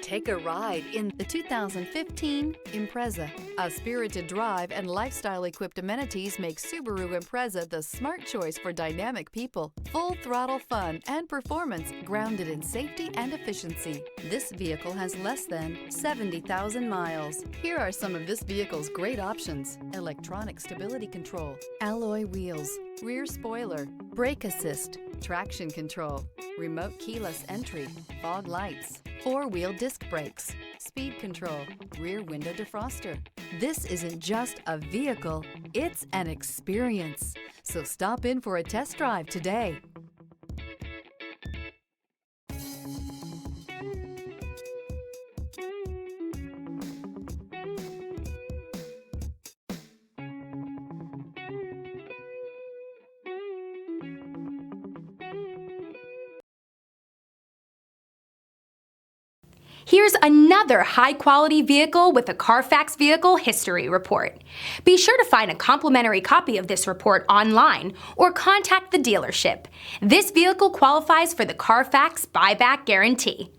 Take a ride in the 2015 Impreza. A spirited drive and lifestyle-equipped amenities make Subaru Impreza the smart choice for dynamic people. Full-throttle fun and performance grounded in safety and efficiency. This vehicle has less than 70,000 miles. Here are some of this vehicle's great options: electronic stability control, alloy wheels, rear spoiler, brake assist, traction control, remote keyless entry, fog lights, four-wheel disc brakes, speed control, rear window defroster. This isn't just a vehicle, it's an experience. So stop in for a test drive today. Here's another high-quality vehicle with a Carfax Vehicle History Report. Be sure to find a complimentary copy of this report online or contact the dealership. This vehicle qualifies for the Carfax Buyback Guarantee.